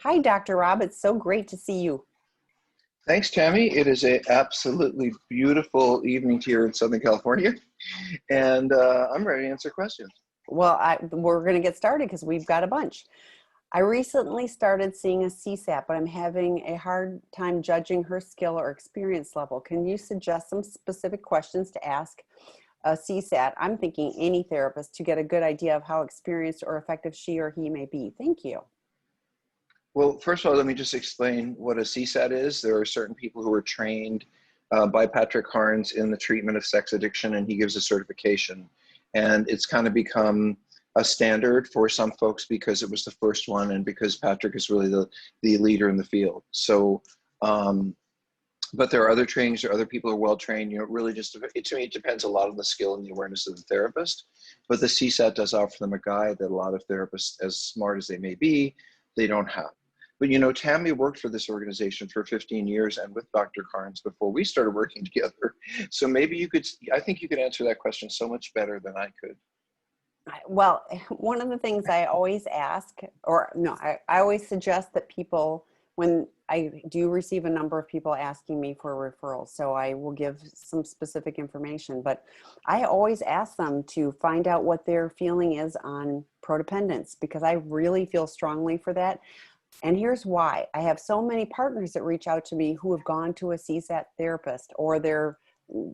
Hi, Dr. Rob. It's so great to see you. Thanks, Tammy. It is a absolutely beautiful evening here in Southern California, and I'm ready to answer questions. Well, we're going to get started because we've got a bunch. I recently started seeing a CSAT, but I'm having a hard time judging her skill or experience level. Can you suggest some specific questions to ask a CSAT? I'm thinking any therapist to get a good idea of how experienced or effective she or he may be. Thank you. Well, first of all, let me just explain what a CSAT is. There are certain people who are trained by Patrick Carnes in the treatment of sex addiction, and he gives a certification. And it's kind of become a standard for some folks because it was the first one and because Patrick is really the leader in the field. So, but there are other trainings, there are other people who are well trained. You know, it really just, to me, it depends a lot on the skill and the awareness of the therapist. But the CSAT does offer them a guide that a lot of therapists, as smart as they may be, they don't have. But you know, Tammy worked for this organization for 15 years and with Dr. Carnes before we started working together. So maybe you could, I think you could answer that question so much better than I could. Well, one of the things I always ask, or no, I always suggest that people, when I do receive a number of people asking me for referrals, so I will give some specific information, but I always ask them to find out what their feeling is on codependence, because I really feel strongly for that. And here's why. I have so many partners that reach out to me who have gone to a CSAT therapist, or their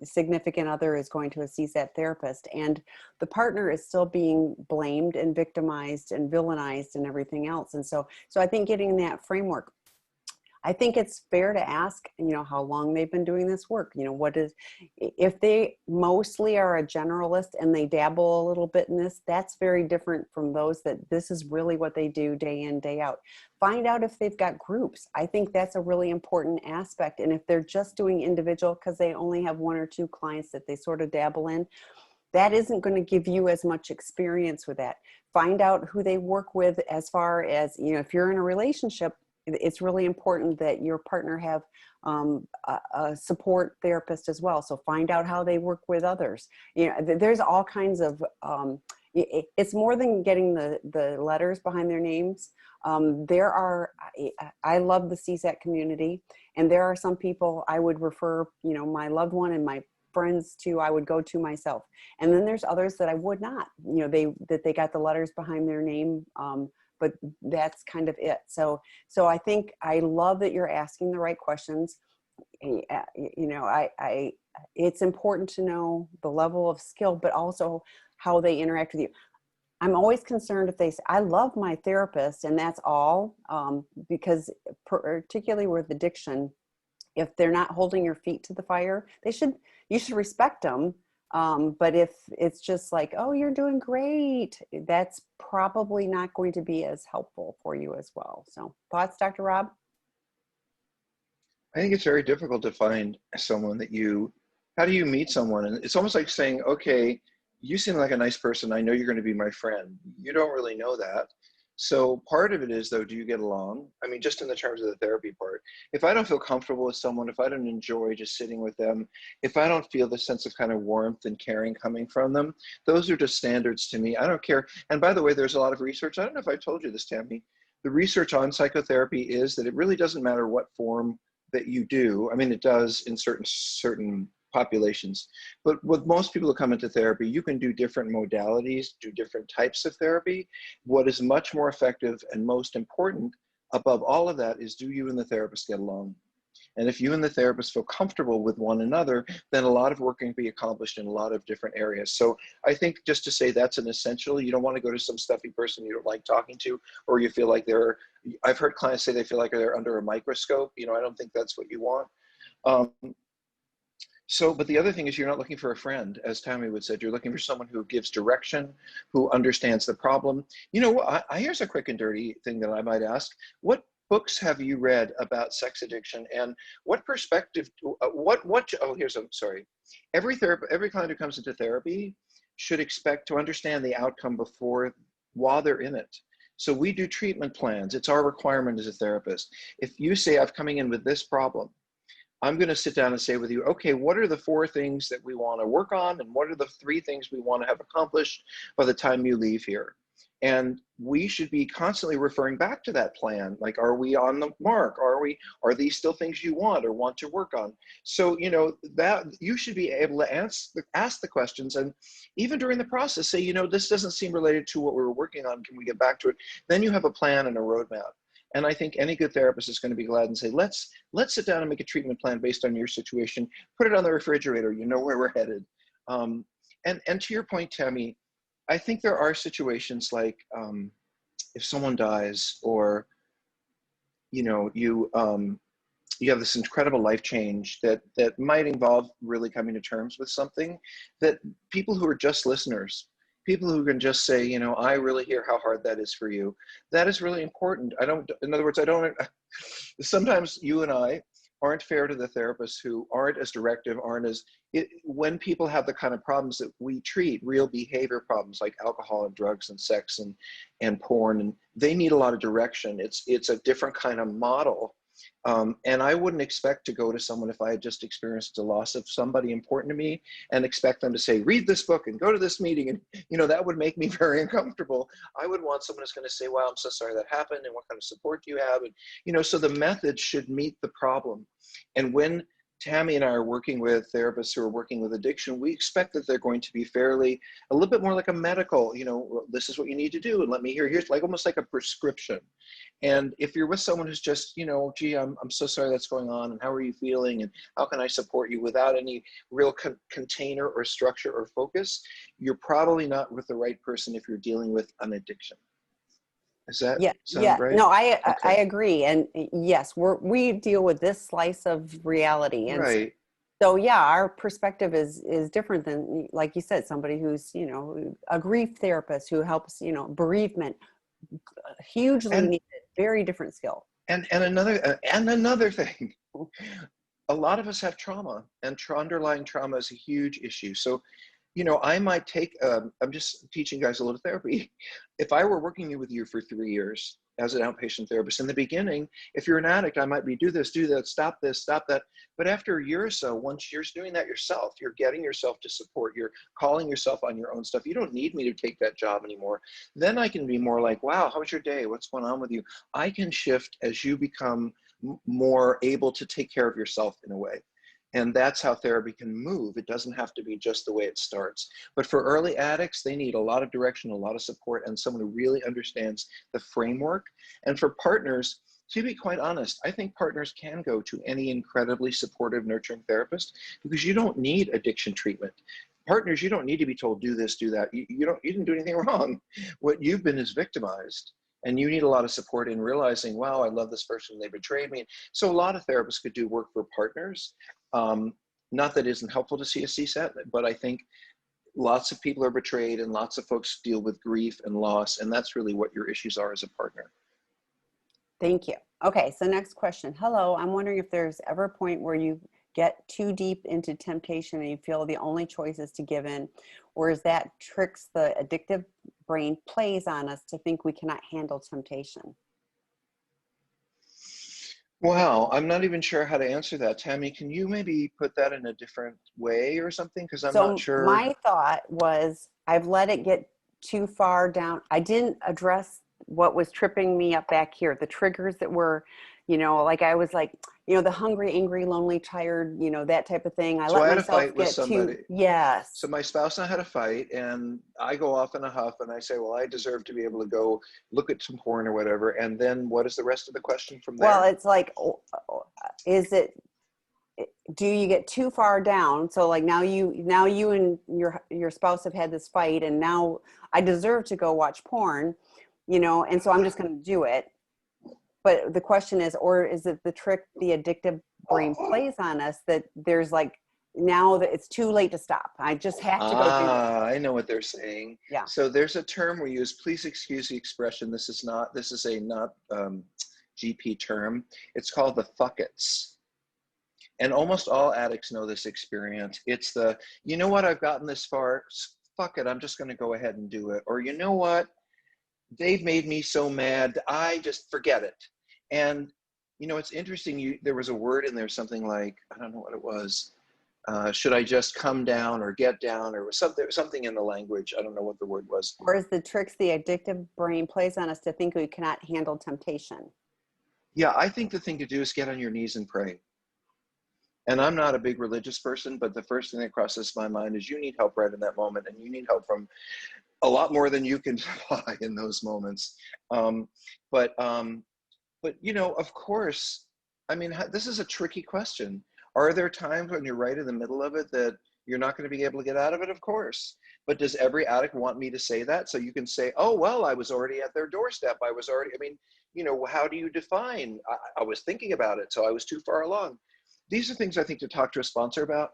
significant other is going to a CSAT therapist, and the partner is still being blamed and victimized and villainized and everything else. And so I think getting that framework, I think it's fair to ask, you know, how long they've been doing this work. You know, what is, if they mostly are a generalist and they dabble a little bit in this, that's very different from those that this is really what they do day in, day out. Find out if they've got groups. I think that's a really important aspect. And if they're just doing individual because they only have one or two clients that they sort of dabble in, that isn't going to give you as much experience with that. Find out who they work with as far as, you know, if you're in a relationship, it's really important that your partner have a support therapist as well. So find out how they work with others. You know, there's all kinds of, it's more than getting the letters behind their names. There are, I love the CSAT community, and there are some people I would refer, you know, my loved one and my friends to, I would go to myself. And then there's others that I would not, you know, they got the letters behind their name, but that's kind of it. So I think I love that you're asking the right questions. You know, it's important to know the level of skill, but also how they interact with you. I'm always concerned if they say, I love my therapist and that's all, because particularly with addiction, if they're not holding your feet to the fire, you should respect them. But if it's just like, oh, you're doing great, that's probably not going to be as helpful for you as well. So thoughts, Dr. Rob? I think it's very difficult to find someone how do you meet someone? And it's almost like saying, okay, you seem like a nice person. I know you're going to be my friend. You don't really know that. So part of it is, though, do you get along? I mean, just in the terms of the therapy part, if I don't feel comfortable with someone, if I don't enjoy just sitting with them, if I don't feel the sense of kind of warmth and caring coming from them, those are just standards to me. I don't care. And by the way, there's a lot of research. I don't know if I told you this, Tammy. The research on psychotherapy is that it really doesn't matter what form that you do. I mean, it does in certain populations, but with most people who come into therapy, you can do different modalities, do different types of therapy. What is much more effective and most important above all of that is, do you and the therapist get along? And if you and the therapist feel comfortable with one another, then a lot of work can be accomplished in a lot of different areas. So I think just to say that's an essential. You don't want to go to some stuffy person you don't like talking to, or you feel like I've heard clients say they feel like they're under a microscope. You know, I don't think that's what you want. But the other thing is, you're not looking for a friend, as Tammy would say. You're looking for someone who gives direction, who understands the problem. You know, here's a quick and dirty thing that I might ask. What books have you read about sex addiction, and what perspective, every client who comes into therapy should expect to understand the outcome while they're in it. So we do treatment plans. It's our requirement as a therapist. If you say, I'm coming in with this problem, I'm going to sit down and say with you, okay, what are the 4 things that we want to work on? And what are the 3 things we want to have accomplished by the time you leave here? And we should be constantly referring back to that plan. Like, are we on the mark? Are these still things you want or want to work on? So, you know, that you should be able to ask the questions, and even during the process say, you know, this doesn't seem related to what we were working on. Can we get back to it? Then you have a plan and a roadmap. And I think any good therapist is going to be glad and say, let's sit down and make a treatment plan based on your situation. Put it on the refrigerator. You know where we're headed. And to your point, Tammy, I think there are situations like if someone dies, or you know, you have this incredible life change that might involve really coming to terms with something, that people who are just listeners, people who can just say, you know, I really hear how hard that is for you. That is really important. In other words, sometimes you and I aren't fair to the therapists who aren't as directive, when people have the kind of problems that we treat, real behavior problems like alcohol and drugs and sex and porn, and they need a lot of direction. It's a different kind of model. And I wouldn't expect to go to someone if I had just experienced the loss of somebody important to me and expect them to say, read this book and go to this meeting. And, you know, that would make me very uncomfortable. I would want someone who's going to say, wow, I'm so sorry that happened. And what kind of support do you have? And, you know, so the method should meet the problem. And when Tammy and I are working with therapists who are working with addiction, we expect that they're going to be a little bit more like a medical, you know, this is what you need to do. And let me here's like almost like a prescription. And if you're with someone who's just, you know, gee, I'm so sorry that's going on, and how are you feeling, and how can I support you, without any real container or structure or focus, you're probably not with the right person if you're dealing with an addiction. Does that sound right? No, I Okay. agree. And yes, we deal with this slice of reality. And Right. so, yeah, our perspective is different than, like you said, somebody who's, you know, a grief therapist who helps, you know, bereavement, hugely And needed, very different skill. and another thing, a lot of us have trauma, and underlying trauma is a huge issue. So, you know, I might take, I'm just teaching guys a little therapy. If I were working with you for 3 years as an outpatient therapist, in the beginning, if you're an addict, I might be, do this, do that, stop this, stop that. But after a year or so, once you're doing that yourself, you're getting yourself to support, you're calling yourself on your own stuff. You don't need me to take that job anymore. Then I can be more like, wow, how was your day? What's going on with you? I can shift as you become more able to take care of yourself in a way. And that's how therapy can move. It doesn't have to be just the way it starts. But for early addicts, they need a lot of direction, a lot of support, and someone who really understands the framework. And for partners, to be quite honest, I think partners can go to any incredibly supportive, nurturing therapist, because you don't need addiction treatment. Partners, you don't need to be told, do this, do that. You didn't do anything wrong. What you've been is victimized. And you need a lot of support in realizing, wow, I love this person, they betrayed me. So a lot of therapists could do work for partners. Not that it isn't helpful to see a CSAT, but I think lots of people are betrayed and lots of folks deal with grief and loss. And that's really what your issues are as a partner. Thank you. Okay, so next question. Hello, I'm wondering if there's ever a point where you get too deep into temptation and you feel the only choice is to give in, or is that tricks the addictive brain plays on us to think we cannot handle temptation? Wow, I'm not even sure how to answer that. Tammy, can you maybe put that in a different way or something? Because I'm not So sure. my thought was I've let it get too far down. I didn't address what was tripping me up back here, the triggers that were, you know, like I was like, you know, the hungry, angry, lonely, tired, you know, that type of thing. I So let I had a myself fight with get too, somebody. So yes. my spouse and I had a fight, and I go off in a huff and I say, well, I deserve to be able to go look at some porn or whatever. And then what is the rest of the question from Well, there? it's like, is it, do you get too far down? So like now you and your spouse have had this fight, and now I deserve to go watch porn, you know, and so I'm just going to do it. But the question is, or is it the trick the addictive brain plays on us that there's like, now that it's too late to stop. I just have to go do this. Ah, I know what they're saying. Yeah. So there's a term we use. Please excuse the expression. This is a not GP term. It's called the fuckets. And almost all addicts know this experience. It's the, you know what, I've gotten this far, fuck it, I'm just going to go ahead and do it. Or, you know what, they've made me so mad, I just forget it. And, you know, it's interesting, there was a word in there, something like, I don't know what it was, should I just come down or get down, or something in the language. I don't know what the word was. Or is the tricks the addictive brain plays on us to think we cannot handle temptation? Yeah, I think the thing to do is get on your knees and pray. And I'm not a big religious person, but the first thing that crosses my mind is you need help right in that moment, and you need help from a lot more than you can supply in those moments. Um, but you know, of course, I mean, this is a tricky question. Are there times when you're right in the middle of it that you're not going to be able to get out of it? Of course. But does every addict want me to say that? So you can say, oh, well, I was already at their doorstep. I mean, you know, how do you define? I was thinking about it, so I was too far along. These are things I think to talk to a sponsor about.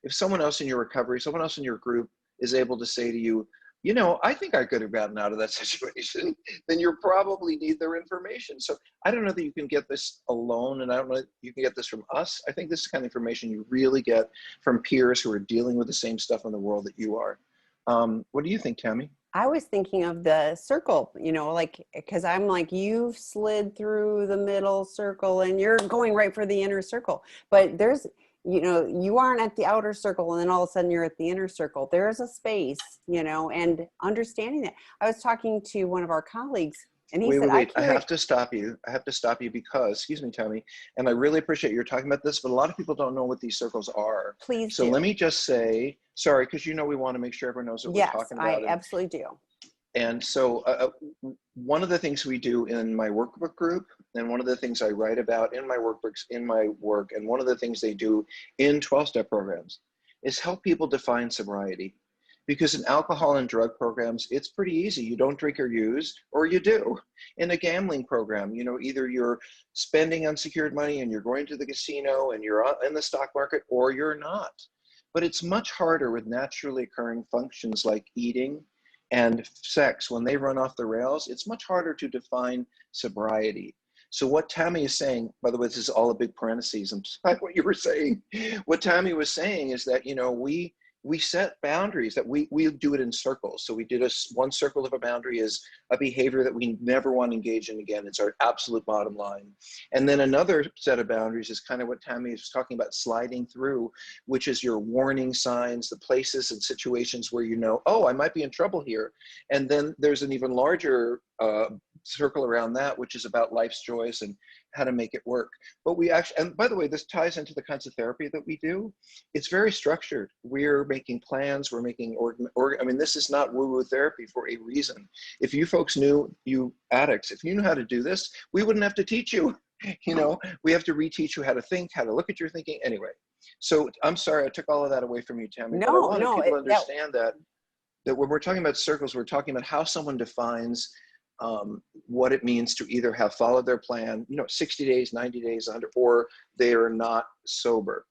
If someone else in your recovery, someone else in your group is able to say to you, you know, I think I could have gotten out of that situation, then you probably need their information. So I don't know that you can get this alone, and I don't know that you can get this from us. I think this is the kind of information you really get from peers who are dealing with the same stuff in the world that you are. What do you think, Tammy? I was thinking of the circle, you know, like, because I'm like, you've slid through the middle circle and you're going right for the inner circle. But there's, you know, you aren't at the outer circle and then all of a sudden you're at the inner circle. There's a space, you know, and understanding that. I was talking to one of our colleagues and he said, Wait. I have to stop you. I have to stop you because, excuse me, Tammy, and I really appreciate you're talking about this, but a lot of people don't know what these circles are. Please So do. let me just say, sorry, because you know we want to make sure everyone knows what we're Yes, talking I about. absolutely do. And so one of the things we do in my workbook group, and one of the things I write about in my workbooks, in my work, and one of the things they do in 12-step programs is help people define sobriety. Because in alcohol and drug programs, it's pretty easy. You don't drink or use, or you do. In a gambling program, you know, either you're spending unsecured money and you're going to the casino and you're in the stock market, or you're not. But it's much harder with naturally occurring functions like eating and sex. When they run off the rails, it's much harder to define sobriety. So what Tammy is saying, by the way, this is all a big parentheses, I'm sorry what you were saying. What Tammy was saying is that, you know, we set boundaries, that we do it in circles. So we did one circle of a boundary is a behavior that we never want to engage in again. It's our absolute bottom line. And then another set of boundaries is kind of what Tammy is talking about, sliding through, which is your warning signs, the places and situations where you know, oh, I might be in trouble here. And then there's an even larger circle around that, which is about life's joys and how to make it work. But we actually, and by the way, this ties into the kinds of therapy that we do. It's very structured. We're making plans, we're making, I mean, this is not woo-woo therapy for a reason. If you folks knew, you addicts, if you knew how to do this, we wouldn't have to teach you. You know, we have to reteach you how to think, how to look at your thinking. Anyway, so I'm sorry I took all of that away from you, Tammy, but I wanted people to understand that when we're talking about circles, we're talking about how someone defines what it means to either have followed their plan, you know, 60 days, 90 days, 100, or they are not sober.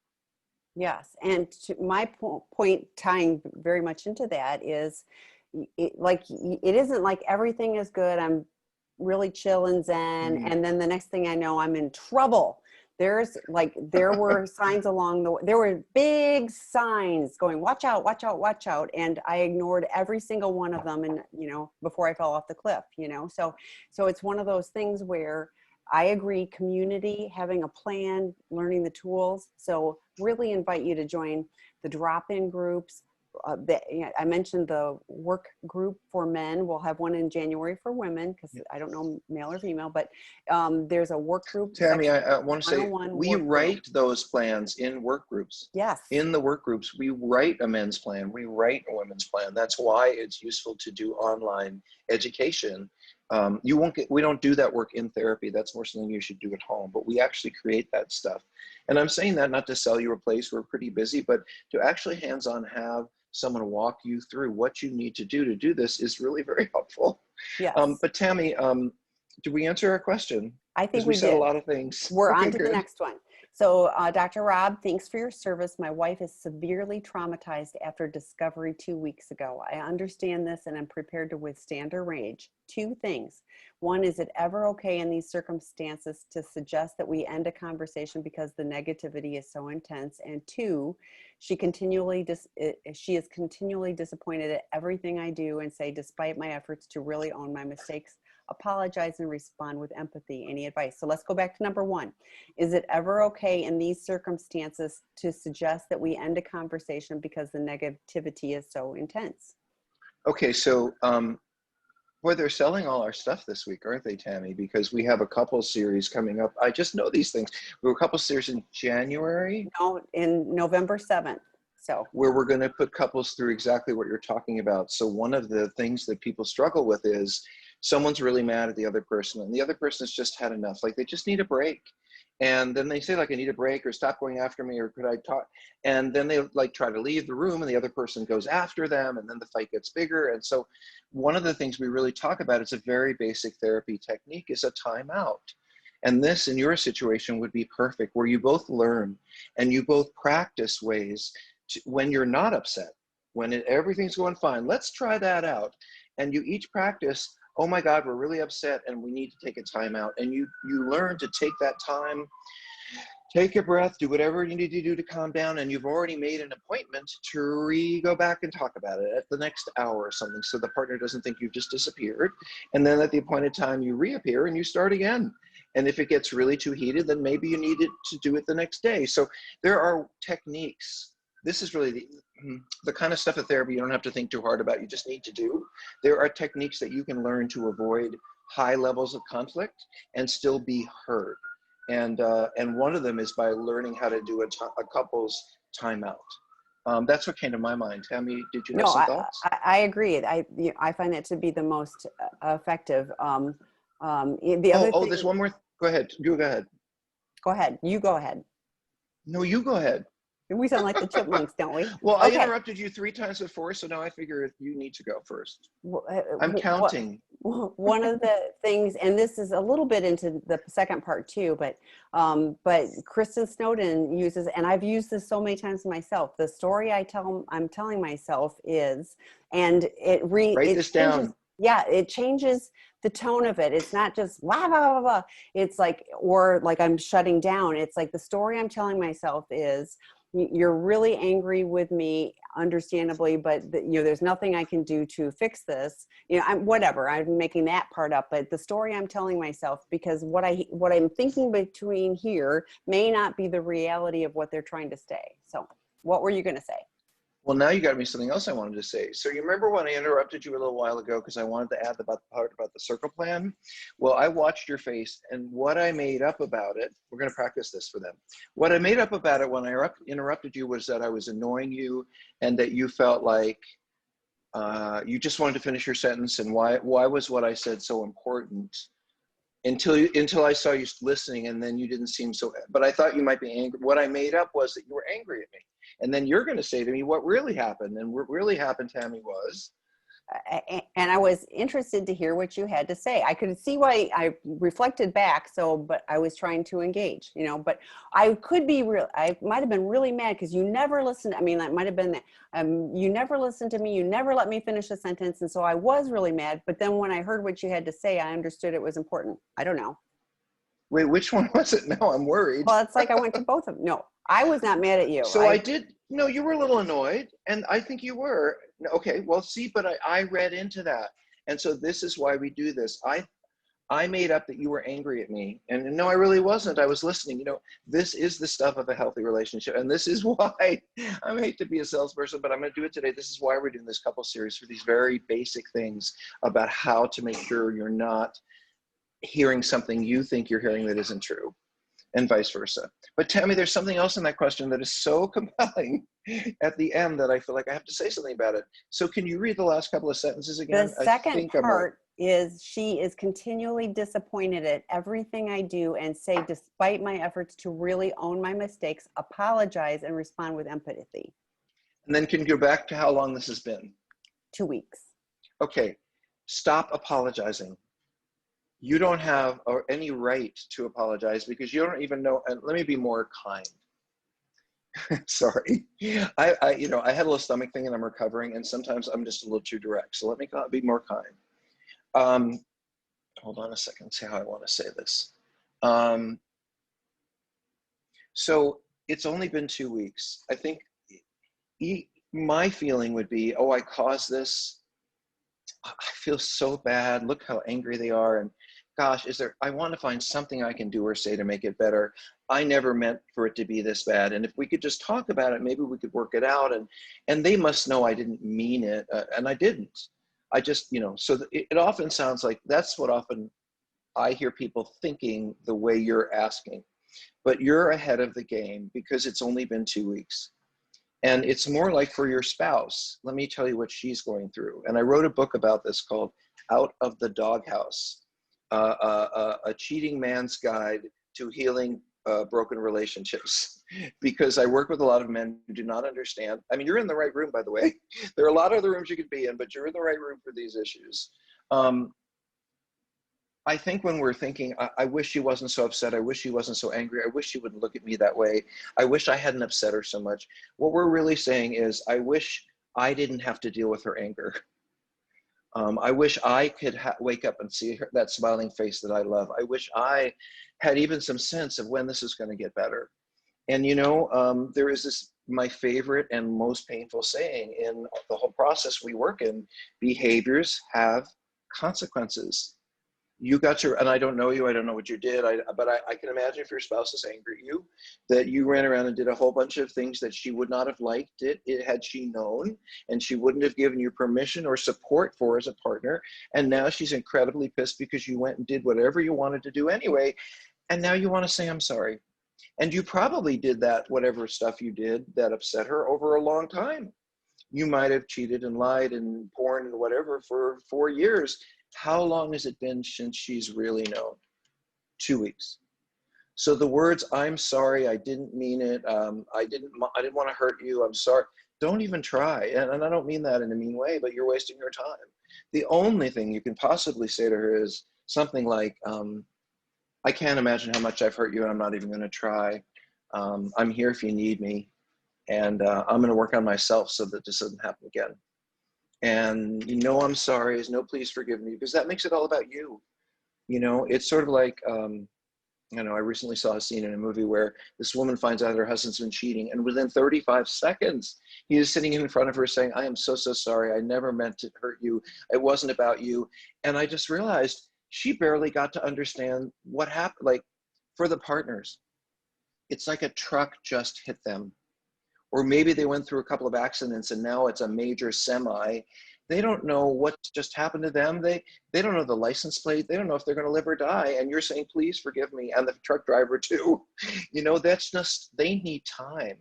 Yes. And to my point, tying very much into that is it isn't like everything is good. I'm really chill and zen. Mm. And then the next thing I know, I'm in trouble. There were signs along the way. There were big signs going, watch out, watch out, watch out. And I ignored every single one of them. And, you know, before I fell off the cliff, you know, so it's one of those things where I agree, community, having a plan, learning the tools. So really invite you to join the drop-in groups. I mentioned the work group for men. We'll have one in January for women because I don't know male or female, but there's a work group. Tammy, I want to say, we write group. those plans in work groups. Yes. In the work groups, we write a men's plan, we write a women's plan. That's why it's useful to do online education. We don't do that work in therapy. That's more something you should do at home, but we actually create that stuff. And I'm saying that not to sell you a place, we're pretty busy, but to actually hands-on have someone walk you through what you need to do this is really very helpful. Yes. But Tammy, did we answer our question? I think we did. said a lot of things. We're okay, on to the next one. So Dr. Rob, thanks for your service. My wife is severely traumatized after discovery 2 weeks ago. I understand this and I'm prepared to withstand her rage. 2 things. One, is it ever okay in these circumstances to suggest that we end a conversation because the negativity is so intense? And 2, she is continually disappointed at everything I do and say, despite my efforts to really own my mistakes, apologize and respond with empathy. Any advice? So let's go back to number one. Is it ever okay in these circumstances to suggest that we end a conversation because the negativity is so intense? Okay, so boy, they're selling all our stuff this week, aren't they, Tammy? Because we have a couple series coming up. I just know these things. We have a couple series in January. No, in November 7th. So where we're going to put couples through exactly what you're talking about. So one of the things that people struggle with is someone's really mad at the other person and the other person's just had enough. Like they just need a break. And then they say like, I need a break, or stop going after me, or could I talk? And then they like try to leave the room and the other person goes after them, and then the fight gets bigger. And so one of the things we really talk about, it's a very basic therapy technique, is a timeout. And this in your situation would be perfect, where you both learn and you both practice ways when you're not upset, when everything's going fine. Let's try that out. And you each practice, oh my God, we're really upset and we need to take a time out. And you learn to take that time, take a breath, do whatever you need to do to calm down. And you've already made an appointment to go back and talk about it at the next hour or something, so the partner doesn't think you've just disappeared. And then at the appointed time, you reappear and you start again. And if it gets really too heated, then maybe you need to do it the next day. So there are techniques. This is really the kind of stuff at therapy you don't have to think too hard about, you just need to do. There are techniques that you can learn to avoid high levels of conflict and still be heard. And one of them is by learning how to do a couple's timeout. That's what came to my mind. Tammy, did you have some thoughts? I agree. I find that to be the most effective. The other thing, there's one more. Go ahead. You go ahead. Go ahead. You go ahead. No, you go ahead. We sound like the chipmunks, don't we? Well, okay. I interrupted you 3 times before, so now I figure you need to go first. I'm counting. One of the things, and this is a little bit into the second part too, but Kristen Snowden uses, and I've used this so many times myself, the story I'm telling myself is, and write this down. Yeah, it changes the tone of it. It's not just blah, blah, blah, blah. It's like, or like I'm shutting down. It's like the story I'm telling myself is, you're really angry with me, understandably, but there's nothing I can do to fix this. I'm making that part up, but the story I'm telling myself, because what I'm thinking between here may not be the reality of what they're trying to say. So what were you going to say? Well, now you got me something else I wanted to say. So you remember when I interrupted you a little while ago because I wanted to add the part about the circle plan? Well, I watched your face, and what I made up about it, we're going to practice this for them. What I made up about it when I interrupted you was that I was annoying you, and that you felt like you just wanted to finish your sentence, and why was what I said so important? Until I saw you listening, and then you didn't seem so, but I thought you might be angry. What I made up was that you were angry at me. And then you're going to say to me what really happened. And what really happened, Tammy, was... And I was interested to hear what you had to say. I could see why I reflected back. But I was trying to engage, but I could be real. I might've been really mad because you never listened. I mean, that might've been that you never listened to me. You never let me finish a sentence. And so I was really mad. But then when I heard what you had to say, I understood it was important. I don't know. Wait, which one was it? Now I'm worried. Well, it's like I went to both of them. No, I was not mad at you. So I did. No, you were a little annoyed, and I think you were. Okay, well, see, but I read into that. And so this is why we do this. I made up that you were angry at me. And no, I really wasn't. I was listening. This is the stuff of a healthy relationship. And this is why, I hate to be a salesperson, but I'm going to do it today. This is why we're doing this couple series, for these very basic things about how to make sure you're not hearing something you think you're hearing that isn't true, and vice versa. But Tammy, there's something else in that question that is so compelling at the end that I feel like I have to say something about it. So can you read the last couple of sentences again? The second part is, she is continually disappointed at everything I do and say, despite my efforts to really own my mistakes, apologize and respond with empathy. And then can you go back to how long this has been? 2 weeks. Okay, stop apologizing. You don't have any right to apologize because you don't even know. And let me be more kind. Sorry, I had a little stomach thing and I'm recovering, and sometimes I'm just a little too direct. So let me be more kind. Hold on a second. See how I want to say this. So it's only been 2 weeks. I think my feeling would be, oh, I caused this. I feel so bad. Look how angry they are. And gosh, I want to find something I can do or say to make it better. I never meant for it to be this bad. And if we could just talk about it, maybe we could work it out. And they must know I didn't mean it. And I didn't. I just, so it often sounds like that's what often I hear people thinking the way you're asking. But you're ahead of the game because it's only been 2 weeks. And it's more like for your spouse. Let me tell you what she's going through. And I wrote a book about this called Out of the Doghouse, a cheating man's guide to healing broken relationships. Because I work with a lot of men who do not understand. I mean, you're in the right room, by the way. There are a lot of other rooms you could be in, but you're in the right room for these issues. I think when we're thinking, I wish she wasn't so upset. I wish she wasn't so angry. I wish she wouldn't look at me that way. I wish I hadn't upset her so much. What we're really saying is, I wish I didn't have to deal with her anger. I wish I could wake up and see that smiling face that I love. I wish I had even some sense of when this is going to get better. And there is this, my favorite and most painful saying in the whole process we work in: behaviors have consequences. You got your, and I don't know you, I don't know what you did, but I can imagine if your spouse is angry at you, that you ran around and did a whole bunch of things that she would not have liked it had she known, and she wouldn't have given you permission or support for as a partner. And now she's incredibly pissed because you went and did whatever you wanted to do anyway. And now you want to say, I'm sorry. And you probably did that, whatever stuff you did that upset her, over a long time. You might have cheated and lied and porn and whatever for 4 years. How long has it been since she's really known? 2 weeks. So the words, I'm sorry, I didn't mean it, I didn't want to hurt you, I'm sorry, don't even try. And I don't mean that in a mean way, but you're wasting your time. The only thing you can possibly say to her is something like, I can't imagine how much I've hurt you, and I'm not even going to try. I'm here if you need me. And I'm going to work on myself so that this doesn't happen again. And I'm sorry is no, please forgive me, because that makes it all about you. It's sort of like, I recently saw a scene in a movie where this woman finds out her husband's been cheating, and within 35 seconds, he is sitting in front of her saying, I am so, so sorry. I never meant to hurt you. It wasn't about you. And I just realized she barely got to understand what happened. Like, for the partners, it's like a truck just hit them. Or maybe they went through a couple of accidents and now it's a major semi. They don't know what just happened to them. They don't know the license plate. They don't know if they're going to live or die. And you're saying, please forgive me. And the truck driver too. That's just, they need time.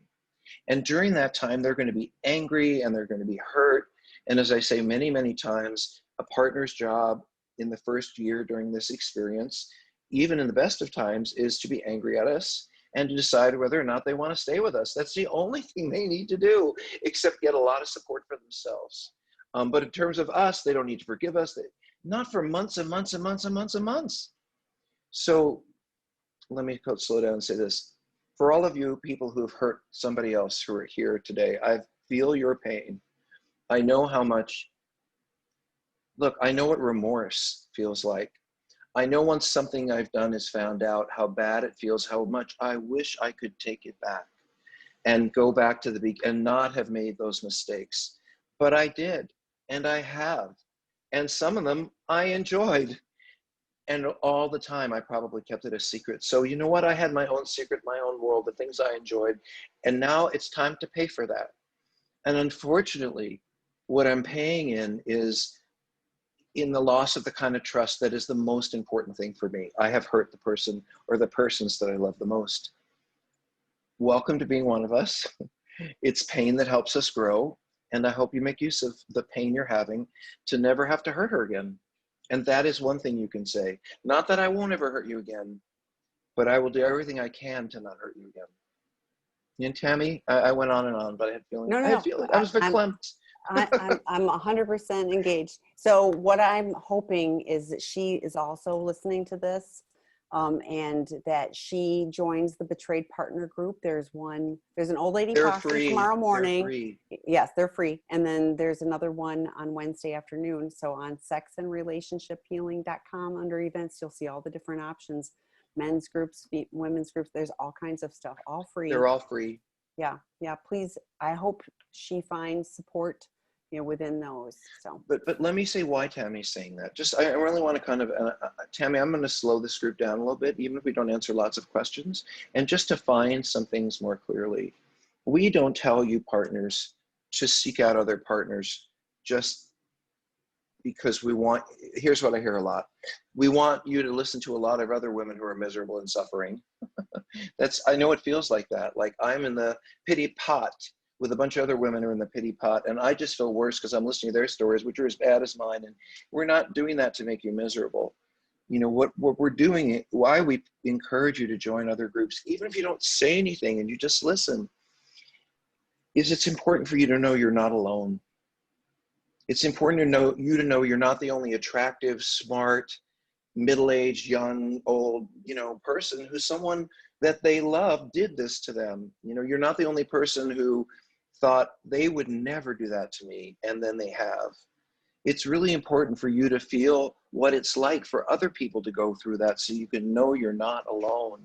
And during that time, they're going to be angry and they're going to be hurt. And as I say many, many times, a partner's job in the first year during this experience, even in the best of times, is to be angry at us and to decide whether or not they want to stay with us. That's the only thing they need to do, except get a lot of support for themselves. But in terms of us, they don't need to forgive us. Not for months and months and months and months and months. So let me slow down and say this. For all of you people who've hurt somebody else who are here today, I feel your pain. I know how much, look, I know what remorse feels like. I know once something I've done is found out, how bad it feels, how much I wish I could take it back and go back to the beginning and not have made those mistakes. But I did, and I have. And some of them I enjoyed. And all the time, I probably kept it a secret. So you know what? I had my own secret, my own world, the things I enjoyed. And now it's time to pay for that. And unfortunately, what I'm paying in is in the loss of the kind of trust that is the most important thing for me. I have hurt the person or the persons that I love the most. Welcome to being one of us. It's pain that helps us grow. And I hope you make use of the pain you're having to never have to hurt her again. And that is one thing you can say. Not that I won't ever hurt you again, but I will do everything I can to not hurt you again. And Tammy, I went on and on, but I had feeling. No, no, I had no. feeling. I was verklempt. I'm 100% engaged. So what I'm hoping is that she is also listening to this, and that she joins the Betrayed Partner group. There's an old lady They're talking free. tomorrow morning. They're free. Yes, they're free. And then there's another one on Wednesday afternoon. So on sexandrelationshiphealing.com under events, you'll see all the different options. Men's groups, women's groups, there's all kinds of stuff, all free. They're all free. Yeah. Please, I hope she finds support, within those. So. But let me say why Tammy's saying that. Just I really want to kind of Tammy, I'm going to slow this group down a little bit, even if we don't answer lots of questions, and just define some things more clearly. We don't tell you partners to seek out other partners just because we want. Here's what I hear a lot: we want you to listen to a lot of other women who are miserable and suffering. I know it feels like that. Like I'm in the pity pot with a bunch of other women who are in the pity pot, and I just feel worse because I'm listening to their stories, which are as bad as mine. And we're not doing that to make you miserable. What we're doing, why we encourage you to join other groups, even if you don't say anything and you just listen, is it's important for you to know you're not alone. It's important to know you're not the only attractive, smart, middle-aged, young, old, person who's someone that they love did this to them. You're not the only person who thought they would never do that to me, and then they have. It's really important for you to feel what it's like for other people to go through that, so you can know you're not alone,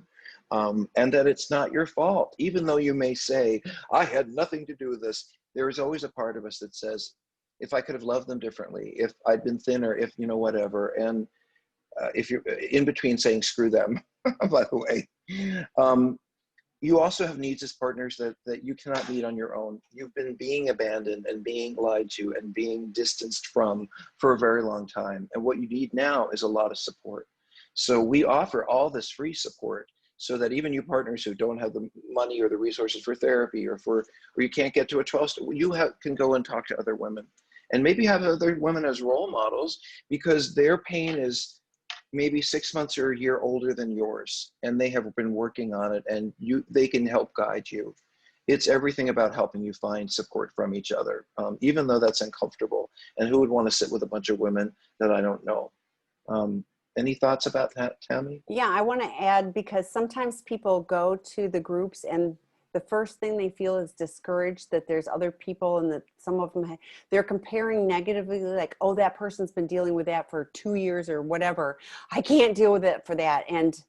and that it's not your fault. Even though you may say, I had nothing to do with this, there is always a part of us that says, if I could have loved them differently, if I'd been thinner, if whatever. And if you're in between saying screw them, by the way, you also have needs as partners that you cannot meet on your own. You've been being abandoned and being lied to and being distanced from for a very long time. And what you need now is a lot of support. So we offer all this free support so that even you partners who don't have the money or the resources for therapy or you can't get to a 12-step, can go and talk to other women. And maybe have other women as role models, because their pain is maybe 6 months or a year older than yours, and they have been working on it, and they can help guide you. It's everything about helping you find support from each other, even though that's uncomfortable. And who would want to sit with a bunch of women that I don't know? Any thoughts about that, Tammy? Yeah, I want to add, because sometimes people go to the groups and the first thing they feel is discouraged that there's other people, and that some of them, they're comparing negatively, like, oh, that person's been dealing with that for 2 years or whatever. I can't deal with it for that. And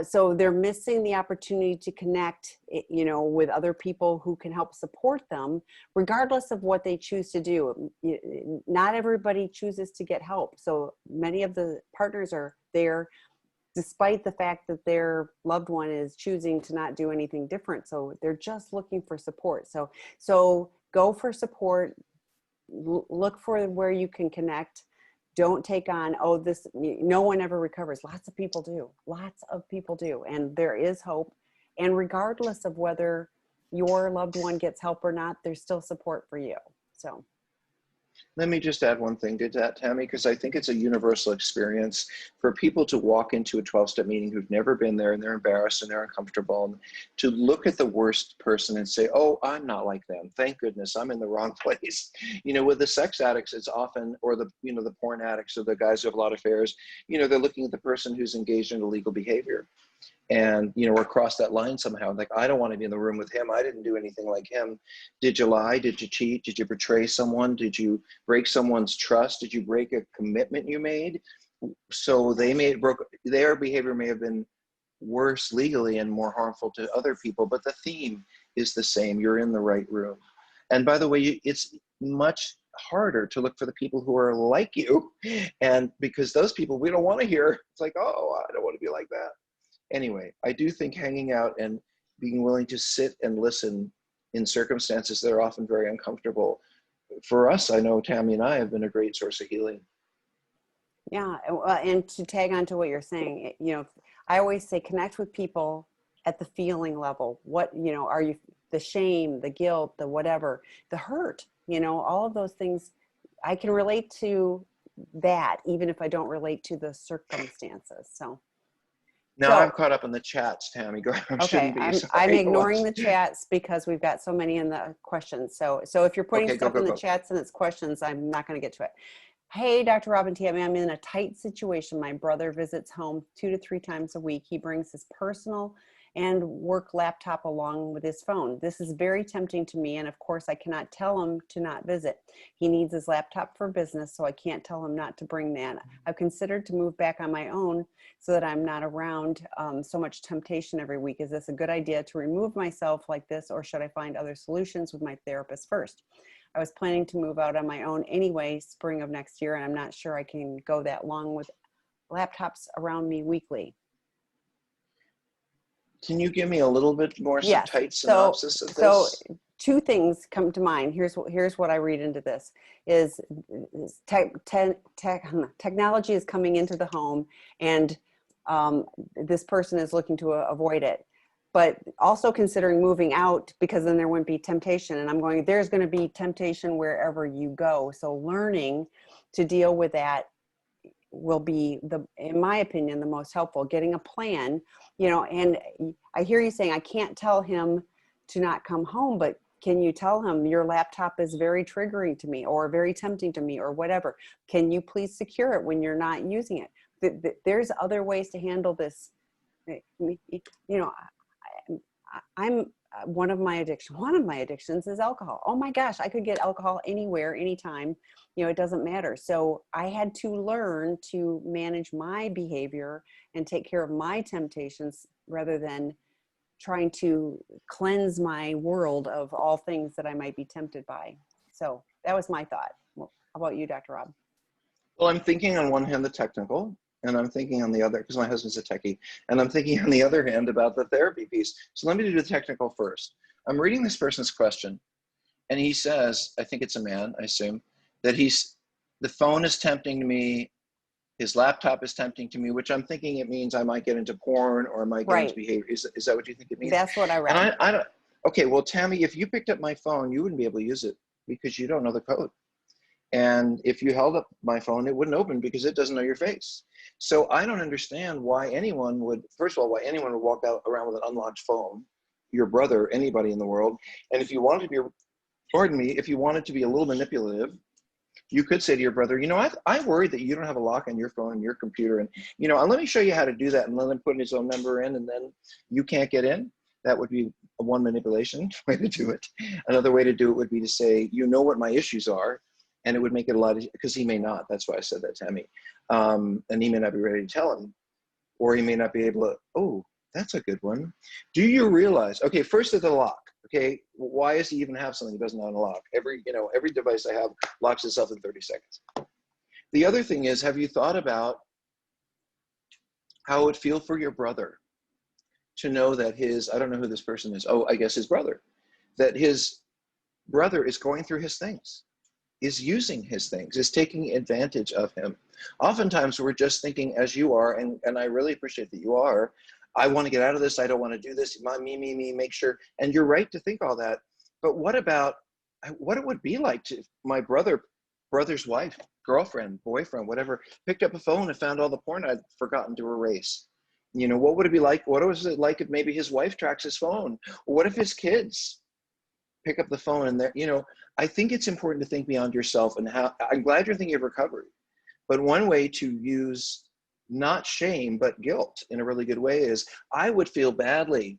so they're missing the opportunity to connect, with other people who can help support them, regardless of what they choose to do. Not everybody chooses to get help. So many of the partners are there despite the fact that their loved one is choosing to not do anything different. So they're just looking for support. So go for support, look for where you can connect. Don't take on, no one ever recovers. Lots of people do. And there is hope. And regardless of whether your loved one gets help or not, there's still support for you. So. Let me just add one thing to that, Tammy, because I think it's a universal experience for people to walk into a 12-step meeting who've never been there, and they're embarrassed and they're uncomfortable, and to look at the worst person and say, oh, I'm not like them. Thank goodness I'm in the wrong place. With the sex addicts, it's often, or the porn addicts, or the guys who have a lot of affairs, they're looking at the person who's engaged in illegal behavior. And, or cross that line somehow. Like, I don't want to be in the room with him. I didn't do anything like him. Did you lie? Did you cheat? Did you betray someone? Did you break someone's trust? Did you break a commitment you made? So their behavior may have been worse legally and more harmful to other people, but the theme is the same. You're in the right room. And by the way, it's much harder to look for the people who are like you. And because those people we don't want to hear, it's like, oh, I don't want to be like that. Anyway, I do think hanging out and being willing to sit and listen in circumstances that are often very uncomfortable, for us, I know Tammy and I have been a great source of healing. Yeah, and to tag on to what you're saying, I always say connect with people at the feeling level. What, are you, the shame, the guilt, the whatever, the hurt, all of those things, I can relate to that, even if I don't relate to the circumstances. So. Now I'm caught up in the chats, Tammy. Okay, I'm ignoring the chats because we've got so many in the questions. So if you're putting stuff in the chats and it's questions, I'm not going to get to it. Hey, Dr. Robin Tammy, I'm in a tight situation. My brother visits home 2 to 3 times a week. He brings his personal and work laptop along with his phone. This is very tempting to me, and of course I cannot tell him to not visit. He needs his laptop for business, so I can't tell him not to bring that. I've considered to move back on my own so that I'm not around so much temptation every week. Is this a good idea to remove myself like this, or should I find other solutions with my therapist first? I was planning to move out on my own anyway, spring of next year, and I'm not sure I can go that long with laptops around me weekly. Can you give me a little bit more Yes. tight So, synopsis of so this? two things come to mind. Here's what I read into this is technology is coming into the home, and this person is looking to avoid it, but also considering moving out because then there wouldn't be temptation. And I'm going, there's going to be temptation wherever you go. So learning to deal with that will be in my opinion, the most helpful. Getting a plan, and I hear you saying I can't tell him to not come home, but can you tell him your laptop is very triggering to me or very tempting to me or whatever? Can you please secure it when you're not using it? There's other ways to handle this. I'm one of my addictions is alcohol. Oh my gosh, I could get alcohol anywhere, anytime, it doesn't matter. So I had to learn to manage my behavior and take care of my temptations rather than trying to cleanse my world of all things that I might be tempted by. So that was my thought. Well, how about you, Dr. Rob? Well, I'm thinking on one hand the technical, and I'm thinking on the other, because my husband's a techie, and I'm thinking on the other hand about the therapy piece. So let me do the technical first. I'm reading this person's question, and he says, I think it's a man, I assume, that the phone is tempting to me, his laptop is tempting to me, which I'm thinking it means I might get into porn or I might get into Right. behavior. Is that what you think it means? That's what I read. And I don't, okay, well, Tammy, if you picked up my phone, you wouldn't be able to use it because you don't know the code. And if you held up my phone, it wouldn't open because it doesn't know your face. So I don't understand why anyone would, first of all, why anyone would walk out around with an unlocked phone, your brother, anybody in the world. And if you wanted to be, pardon me, if you wanted to be a little manipulative, you could say to your brother, I worry that you don't have a lock on your phone and your computer. And, and let me show you how to do that. And let him put his own number in and then you can't get in. That would be one manipulation way to do it. Another way to do it would be to say, what my issues are. And it would make it a lot easier, because he may not. That's why I said that, Tammy. And he may not be ready to tell him, or he may not be able to, oh, that's a good one. Do you realize, okay, first at the lock, okay, why does he even have something that doesn't unlock? Every device I have locks itself in 30 seconds. The other thing is, have you thought about how it would feel for your brother to know that I don't know who this person is. Oh, I guess his brother, that his brother is going through his things, is using his things, is taking advantage of him. Oftentimes we're just thinking, as you are, and I really appreciate that you are, I want to get out of this, I don't want to do this, me, make sure. And you're right to think all that. But what about what it would be like to my brother's wife, girlfriend, boyfriend, whatever, picked up a phone and found all the porn I'd forgotten to erase? What would it be like? What was it like if maybe his wife tracks his phone? What if his kids pick up the phone and they're, I think it's important to think beyond yourself, and how I'm glad you're thinking of recovery. But one way to use not shame, but guilt in a really good way is, I would feel badly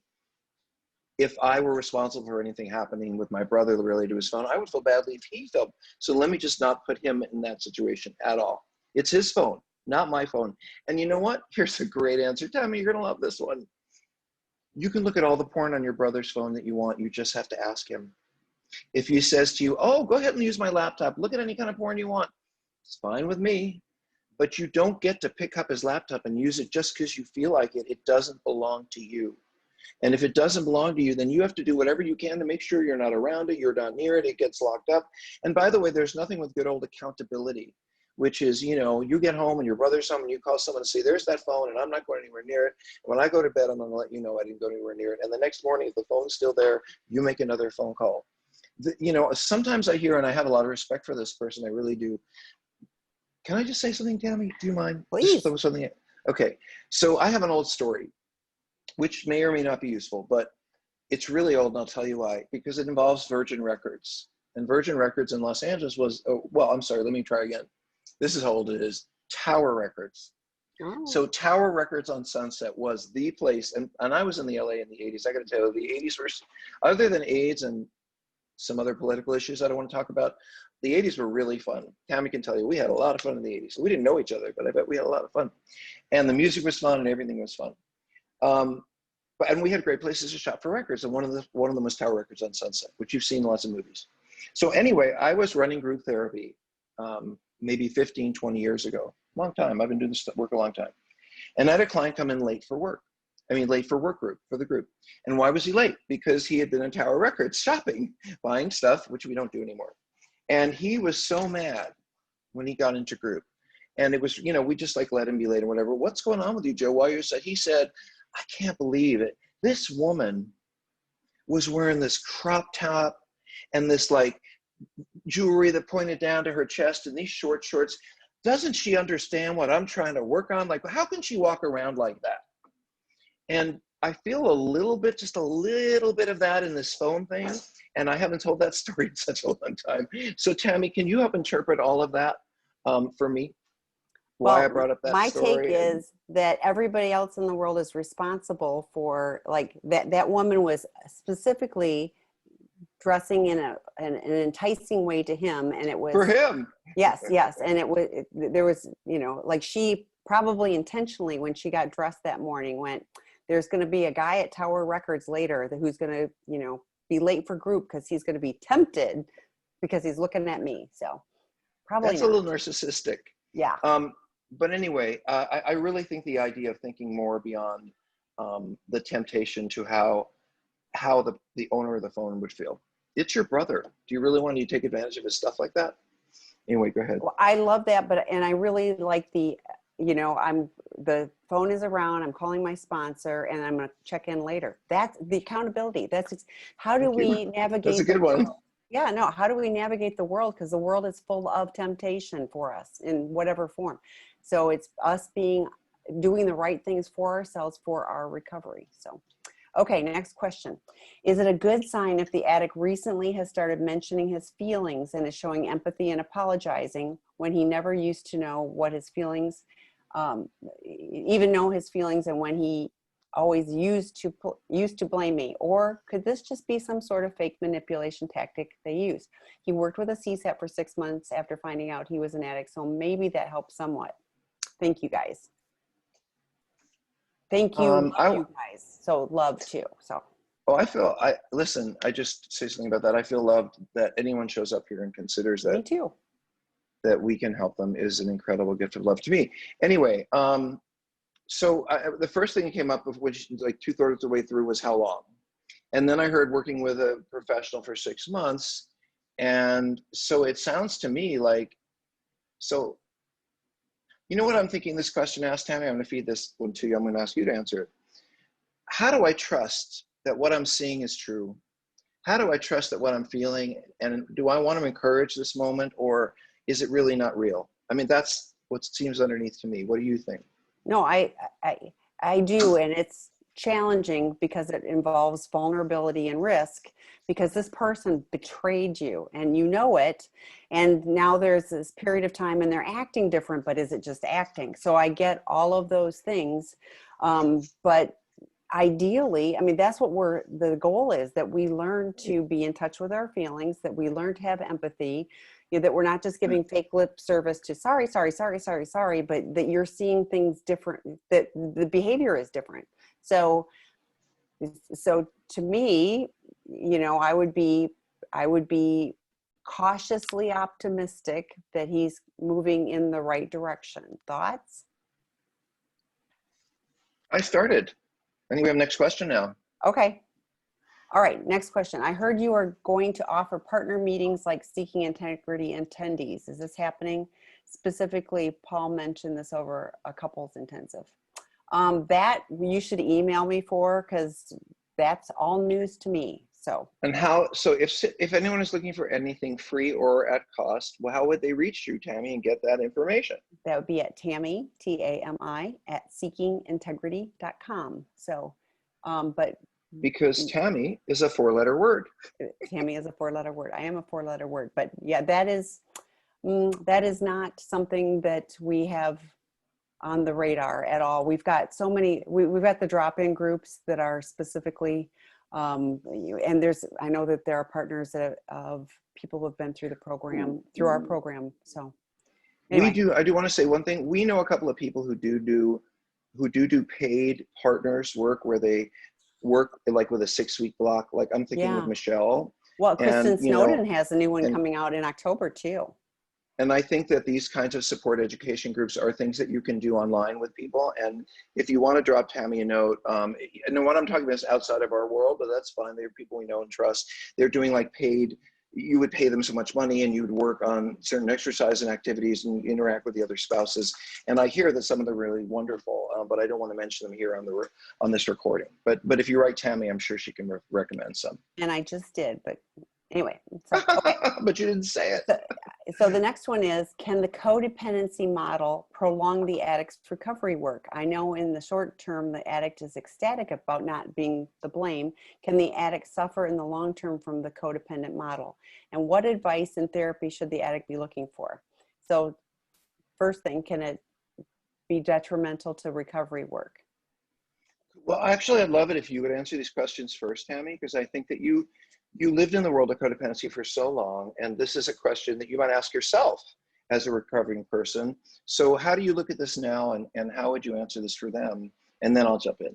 if I were responsible for anything happening with my brother related to his phone. I would feel badly if he felt. So let me just not put him in that situation at all. It's his phone, not my phone. And you know what? Here's a great answer. Tammy, you're going to love this one. You can look at all the porn on your brother's phone that you want. You just have to ask him. If he says to you, oh, go ahead and use my laptop, look at any kind of porn you want, it's fine with me. But you don't get to pick up his laptop and use it just because you feel like it. It doesn't belong to you. And if it doesn't belong to you, then you have to do whatever you can to make sure you're not around it, you're not near it, it gets locked up. And by the way, there's nothing with good old accountability, which is, you get home and your brother's home and you call someone and say, there's that phone and I'm not going anywhere near it. When I go to bed, I'm going to let you know I didn't go anywhere near it. And the next morning, if the phone's still there, you make another phone call. Sometimes I hear, and I have a lot of respect for this person, I really do. Can I just say something, Tammy? Do you mind? Please. Just something. Okay. So I have an old story, which may or may not be useful, but it's really old, and I'll tell you why. Because it involves Virgin Records. And Virgin Records in Los Angeles was, I'm sorry, let me try again. This is how old it is. Tower Records. Oh. So Tower Records on Sunset was the place, and I was in the LA in the 80s. I got to tell you, the 80s were, other than AIDS and some other political issues I don't want to talk about, the 80s were really fun. Tammy can tell you, we had a lot of fun in the 80s. We didn't know each other, but I bet we had a lot of fun. And the music was fun and everything was fun. And we had great places to shop for records. And one of them was Tower Records on Sunset, which you've seen in lots of movies. So anyway, I was running group therapy maybe 15, 20 years ago. Long time. I've been doing this work a long time. And I had a client come in late for work. I mean, late for work group, for the group. And why was he late? Because he had been in Tower Records shopping, buying stuff, which we don't do anymore. And he was so mad when he got into group. And it was, you know, we just like let him be late or whatever. What's going on with you, Joe? Why you're sad? He said, I can't believe it. This woman was wearing this crop top and this like jewelry that pointed down to her chest and these short shorts. Doesn't she understand what I'm trying to work on? Like, how can she walk around like that? And I feel a little bit, just a little bit of that in this phone thing. And I haven't told that story in such a long time. So Tammy, can you help interpret all of that for me? Why I brought up that my story? take is that everybody else in the world is responsible for, like, that woman was specifically dressing in an enticing way to him, and it was for him. Yes, and there was, you know, like, she probably intentionally, when she got dressed that morning, went, there's going to be a guy at Tower Records later who's going to, you know, be late for group because he's going to be tempted because he's looking at me. So probably that's not. a little narcissistic. Yeah. But anyway, I really think the idea of thinking more beyond the temptation to how the owner of the phone would feel. It's your brother. Do you really want to take advantage of his stuff like that? Anyway, go ahead. Well, I love that, and I really like the, you know, the phone is around, I'm calling my sponsor, and I'm going to check in later. That's the accountability. How do we navigate? That's a good one. Yeah, no, how do we navigate the world? Because the world is full of temptation for us in whatever form. So it's us doing the right things for ourselves for our recovery. So, okay, next question. Is it a good sign if the addict recently has started mentioning his feelings and is showing empathy and apologizing when he never used to know what his feelings, even know his feelings, and when he always used to blame me? Or could this just be some sort of fake manipulation tactic they use? He worked with a CSAT for 6 months after finding out he was an addict, so maybe that helps somewhat. Thank you, guys. Thank you, you guys. So love too. So. Oh, listen, I just say something about that. I feel loved that anyone shows up here and considers that. Me too. That we can help them is an incredible gift of love to me. Anyway, so the first thing that came up, which like 2/3 of the way through, was how long. And then I heard working with a professional for 6 months. And so it sounds to me like, so, you know what I'm thinking this question asked, Tammy? I'm going to feed this one to you. I'm going to ask you to answer it. How do I trust that what I'm seeing is true? How do I trust that what I'm feeling, and do I want to encourage this moment, or is it really not real? I mean, that's what seems underneath to me. What do you think? No, I do. And it's challenging because it involves vulnerability and risk, because this person betrayed you and you know it. And now there's this period of time and they're acting different, but is it just acting? So I get all of those things. But ideally, I mean, that's what the goal is, that we learn to be in touch with our feelings, that we learn to have empathy, you know, that we're not just giving fake lip service to sorry, but that you're seeing things different, that the behavior is different. So to me, you know, I would be cautiously optimistic that he's moving in the right direction. Thoughts? I started. I think we have next question now. Okay. All right, next question. I heard you are going to offer partner meetings like Seeking Integrity attendees. Is this happening? Specifically, Paul mentioned this over a couples intensive. That you should email me for, because that's all news to me. So. And so if anyone is looking for anything free or at cost, well, how would they reach you, Tammy, and get that information? That would be at Tammy, Tami, at seekingintegrity.com. So, but. Because Tammy is a 4-letter word. Tammy is a 4-letter word. I am a 4-letter word. But yeah, that is not something that we have on the radar at all. We've got so many, we've got the drop-in groups that are specifically, and I know that there are partners of people who have been through the program, through our program. So anyway. I do want to say one thing. We know a couple of people who do paid partners work, where they work like with a 6-week block. Like I'm thinking of Michelle. Well, And, Kristen Snowden has a new one and coming out in October too. And I think that these kinds of support education groups are things that you can do online with people. And if you want to drop Tammy a note, and what I'm talking about is outside of our world, but that's fine. They're people we know and trust. They're doing like paid, you would pay them so much money and you would work on certain exercise and activities and interact with the other spouses. And I hear that some of them are really wonderful, but I don't want to mention them here on this recording. But if you write Tammy, I'm sure she can recommend some. And I just did, but anyway, so, okay. But you didn't say it. So the next one is, can the codependency model prolong the addict's recovery work? I know in the short term, the addict is ecstatic about not being the blame. Can the addict suffer in the long term from the codependent model? And what advice and therapy should the addict be looking for? So first thing, can it be detrimental to recovery work? Well, actually, I'd love it if you would answer these questions first, Tammy, because I think that you lived in the world of codependency for so long, and this is a question that you might ask yourself as a recovering person. So how do you look at this now, and how would you answer this for them? And then I'll jump in.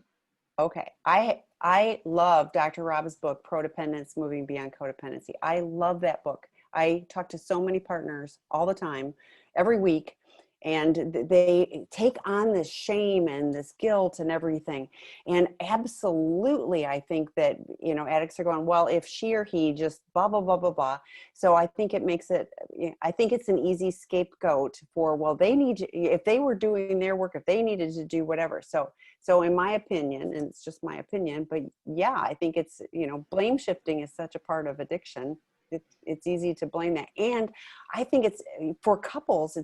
Okay. I love Dr. Rob's book, Codependence, Moving Beyond Codependency. I love that book. I talk to so many partners all the time, every week, and they take on this shame and this guilt and everything. And absolutely, I think that, addicts are going, well, if she or he just blah, blah, blah, blah, blah. So I think I think it's an easy scapegoat for, well, if they were doing their work, if they needed to do whatever. So in my opinion, and it's just my opinion, but yeah, I think it's, blame shifting is such a part of addiction. It's easy to blame that. And I think it's, for couples,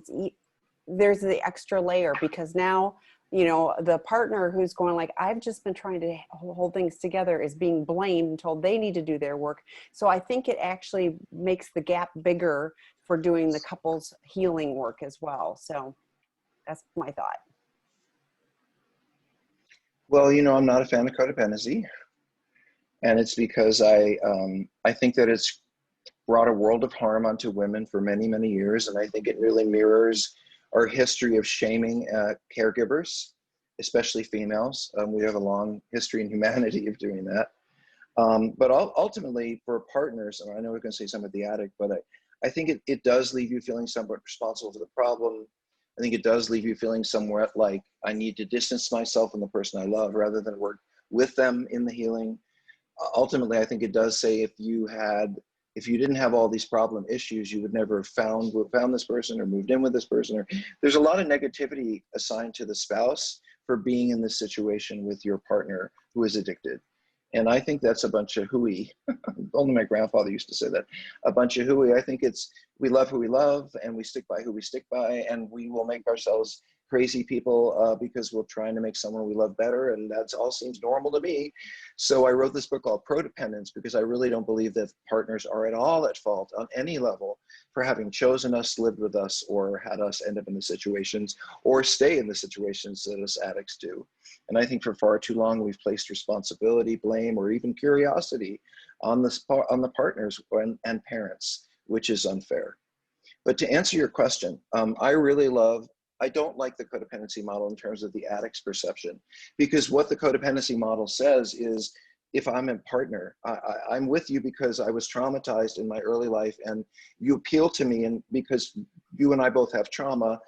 there's the extra layer, because now, the partner who's going like, I've just been trying to hold things together, is being blamed and told they need to do their work. So I think it actually makes the gap bigger for doing the couple's healing work as well. So that's my thought. Well, I'm not a fan of codependency, and it's because I think that it's brought a world of harm onto women for many, many years, and I think it really mirrors our history of shaming caregivers, especially females. We have a long history in humanity of doing that. But ultimately, for partners, and I know we're going to say some of the addict, but I think it does leave you feeling somewhat responsible for the problem. I think it does leave you feeling somewhat like I need to distance myself from the person I love rather than work with them in the healing. Ultimately, I think it does say if you didn't have all these problem issues, you would never have found this person or moved in with this person. Or there's a lot of negativity assigned to the spouse for being in this situation with your partner who is addicted. And I think that's a bunch of hooey. Only my grandfather used to say that. A bunch of hooey. I think we love who we love, and we stick by who we stick by, and we will make ourselves crazy people because we're trying to make someone we love better, and that all seems normal to me. So I wrote this book called Codependence because I really don't believe that partners are at all at fault on any level for having chosen us, lived with us, or had us end up in the situations or stay in the situations that us addicts do. And I think for far too long we've placed responsibility, blame, or even curiosity on the partners and parents, which is unfair. But to answer your question, I don't like the codependency model in terms of the addict's perception, because what the codependency model says is, if I'm a partner, I'm with you because I was traumatized in my early life, and you appeal to me, and because you and I both have trauma.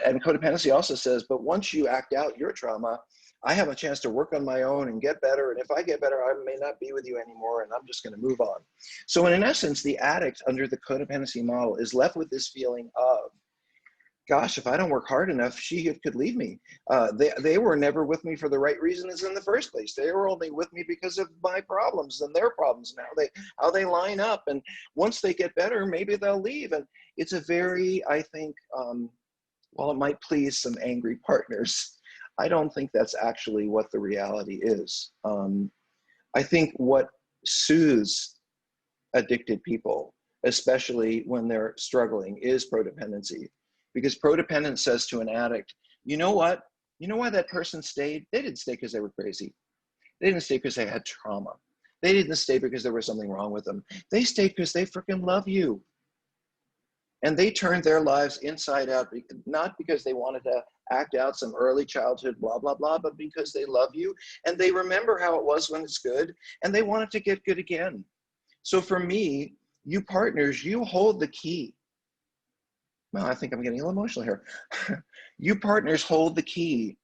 And codependency also says, but once you act out your trauma, I have a chance to work on my own and get better. And if I get better, I may not be with you anymore, and I'm just going to move on. So in essence, the addict under the codependency model is left with this feeling of, gosh, if I don't work hard enough, she could leave me. They were never with me for the right reasons in the first place. They were only with me because of my problems and their problems now. How they line up. And once they get better, maybe they'll leave. And it's a very, I think, while it might please some angry partners, I don't think that's actually what the reality is. I think what soothes addicted people, especially when they're struggling, is codependency. Because codependence says to an addict, you know what? You know why that person stayed? They didn't stay because they were crazy. They didn't stay because they had trauma. They didn't stay because there was something wrong with them. They stayed because they freaking love you. And they turned their lives inside out, not because they wanted to act out some early childhood blah, blah, blah, but because they love you and they remember how it was when it's good and they want it to get good again. So for me, you partners, you hold the key. Well, I think I'm getting a little emotional here. You partners hold the key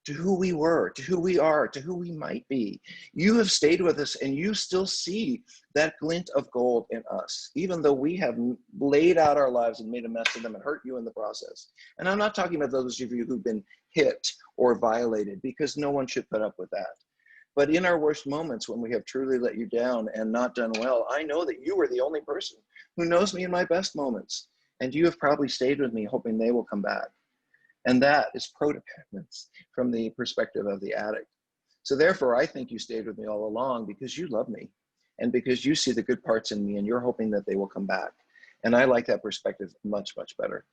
to who we were, to who we are, to who we might be. You have stayed with us and you still see that glint of gold in us, even though we have laid out our lives and made a mess of them and hurt you in the process. And I'm not talking about those of you who've been hit or violated, because no one should put up with that. But in our worst moments, when we have truly let you down and not done well, I know that you are the only person who knows me in my best moments. And you have probably stayed with me hoping they will come back. And that is codependence from the perspective of the addict. So therefore, I think you stayed with me all along because you love me and because you see the good parts in me and you're hoping that they will come back. And I like that perspective much, much better.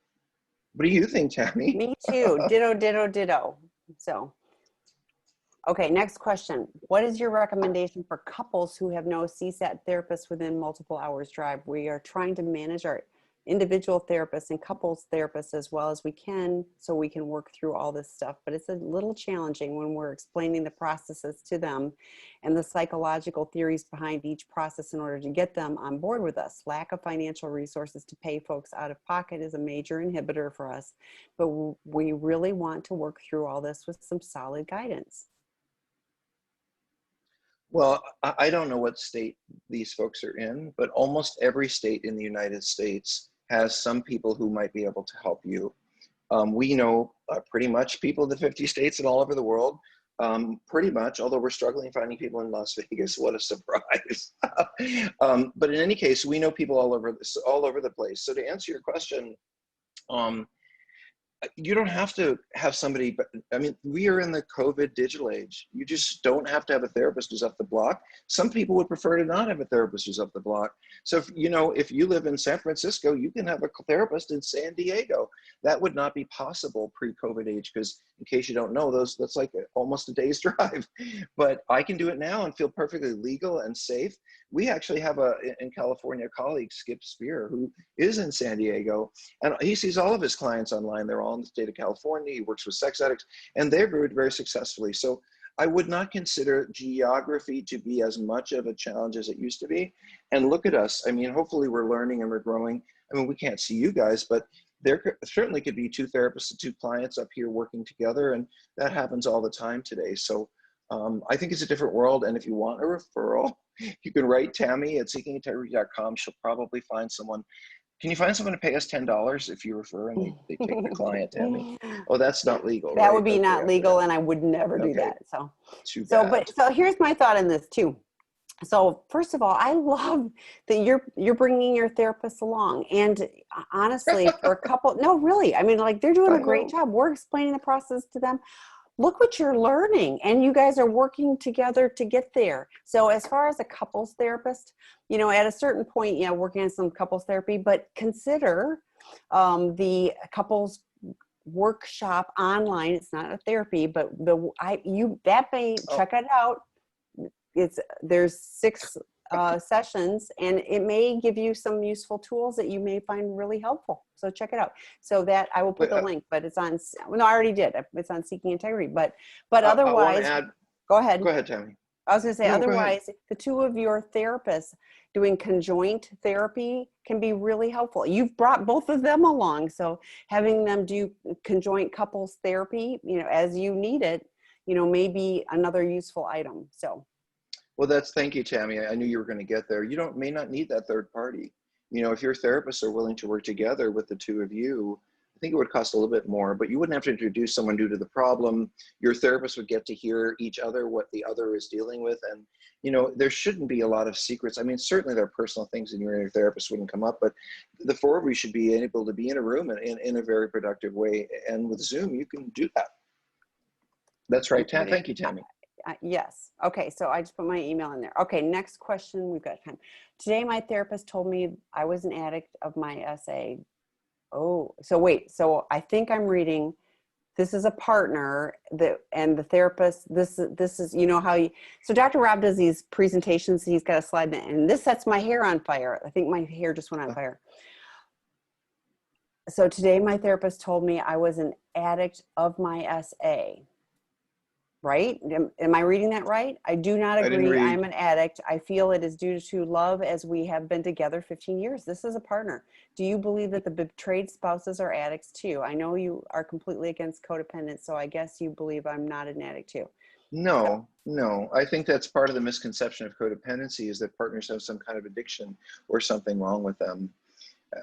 What do you think, Tammy? Me too. Ditto, ditto, ditto. So, okay, next question. What is your recommendation for couples who have no CSAT therapist within multiple hours drive? We are trying to manage our individual therapists and couples therapists as well as we can, so we can work through all this stuff. But it's a little challenging when we're explaining the processes to them and the psychological theories behind each process in order to get them on board with us. Lack of financial resources to pay folks out of pocket is a major inhibitor for us, but we really want to work through all this with some solid guidance. Well, I don't know what state these folks are in, but almost every state in the United States has some people who might be able to help you. We know pretty much people in the 50 states and all over the world, pretty much, although we're struggling finding people in Las Vegas. What a surprise. But in any case, we know people all over the place. So to answer your question, you don't have to have somebody, but I mean, we are in the COVID digital age. You just don't have to have a therapist who's up the block. Some people would prefer to not have a therapist who's up the block. So if you live in San Francisco, you can have a therapist in San Diego. That would not be possible pre-COVID age, because in case you don't know, that's like almost a day's drive. But I can do it now and feel perfectly legal and safe. We actually have in California, a colleague, Skip Spear, who is in San Diego, and he sees all of his clients online. They're all in the state of California. He works with sex addicts, and they've grew very successfully. So I would not consider geography to be as much of a challenge as it used to be. And look at us. I mean, hopefully we're learning and we're growing. I mean, we can't see you guys, but there certainly could be 2 therapists and 2 clients up here working together, and that happens all the time today. So I think it's a different world, and if you want a referral, you can write Tammy at seekingintegrity.com. She'll probably find someone. Can you find someone to pay us $10 if you refer and they take the client, Tammy? Oh, that's not legal, right? That would be Okay, not legal, and I would never do that. So, too bad. So here's my thought on this too. So first of all, I love that you're bringing your therapist along, and honestly, for a couple, no, really, I mean, like, they're doing a great job. We're explaining the process to them. Look what you're learning, and you guys are working together to get there. So as far as a couples therapist, at a certain point, working on some couples therapy, but consider the couples workshop online. It's not a therapy, but check it out. There's 6 sessions, and it may give you some useful tools that you may find really helpful. So check it out. So that I will put the link, but it's on. No, I already did. It's on Seeking Integrity. But otherwise, go ahead. Go ahead, Tammy. I was going to say, otherwise, the 2 of your therapists doing conjoint therapy can be really helpful. You've brought both of them along, so having them do conjoint couples therapy, as you need it, may be another useful item. So. Well, thank you, Tammy. I knew you were going to get there. You may not need that third party. If your therapists are willing to work together with the 2 of you, I think it would cost a little bit more, but you wouldn't have to introduce someone due to the problem. Your therapist would get to hear each other, what the other is dealing with. And, there shouldn't be a lot of secrets. I mean, certainly there are personal things in your therapist wouldn't come up, but the 4 of you should be able to be in a room in a very productive way. And with Zoom, you can do that. That's right. Thank you, Tammy. Yes. Okay. So I just put my email in there. Okay. Next question. We've got time. Today, my therapist told me I was an addict of my SA. Oh, so wait. So I think I'm reading. This is a partner and the therapist. This is, so Dr. Rob does these presentations. He's got a slide and this sets my hair on fire. I think my hair just went on fire. So today, my therapist told me I was an addict of my SA. right? Am I reading that right? I do not I didn't agree. I'm read. an addict. I feel it is due to love as we have been together 15 years. This is a partner. Do you believe that the betrayed spouses are addicts too? I know you are completely against codependence, so I guess you believe I'm not an addict too. So, No, no. I think that's part of the misconception of codependency is that partners have some kind of addiction or something wrong with them.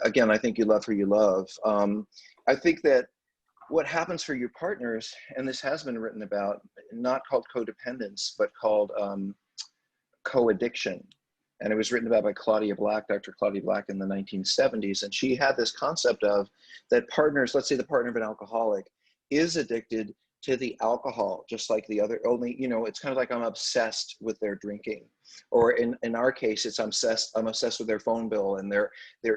Again, I think you love who you love. I think that what happens for your partners, and this has been written about, not called codependence, but called co-addiction. And it was written about by Claudia Black, Dr. Claudia Black in the 1970s. And she had this concept of that partners, let's say the partner of an alcoholic is addicted to the alcohol, just like the other, only, you know, it's kind of like I'm obsessed with their drinking. Or in our case, it's I'm obsessed with their phone bill and their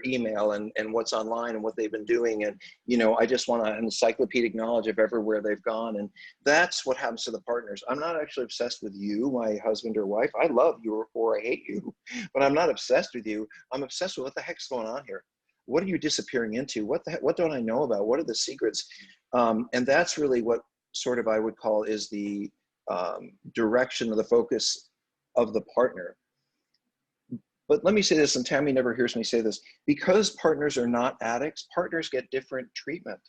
email and what's online and what they've been doing. And, you know, I just want an encyclopedic knowledge of everywhere they've gone. And that's what happens to the partners. I'm not actually obsessed with you, my husband or wife. I love you or I hate you, but I'm not obsessed with you. I'm obsessed with what the heck's going on here. What are you disappearing into? What the heck, what don't I know about? What are the secrets? And that's really what sort of I would call is the direction of the focus of the partner. But let me say this, and Tammy never hears me say this, because partners are not addicts, partners get different treatment.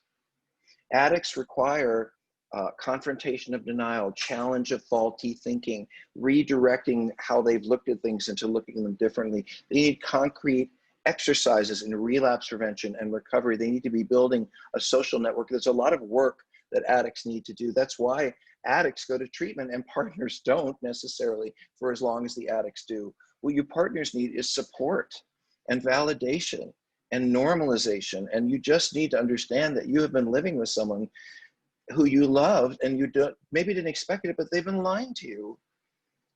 Addicts require confrontation of denial, challenge of faulty thinking, redirecting how they've looked at things into looking at them differently. They need concrete exercises in relapse prevention and recovery. They need to be building a social network. There's a lot of work that addicts need to do. That's why addicts go to treatment and partners don't necessarily for as long as the addicts do. What your partners need is support and validation and normalization. And you just need to understand that you have been living with someone who you loved and you maybe didn't expect it, but they've been lying to you.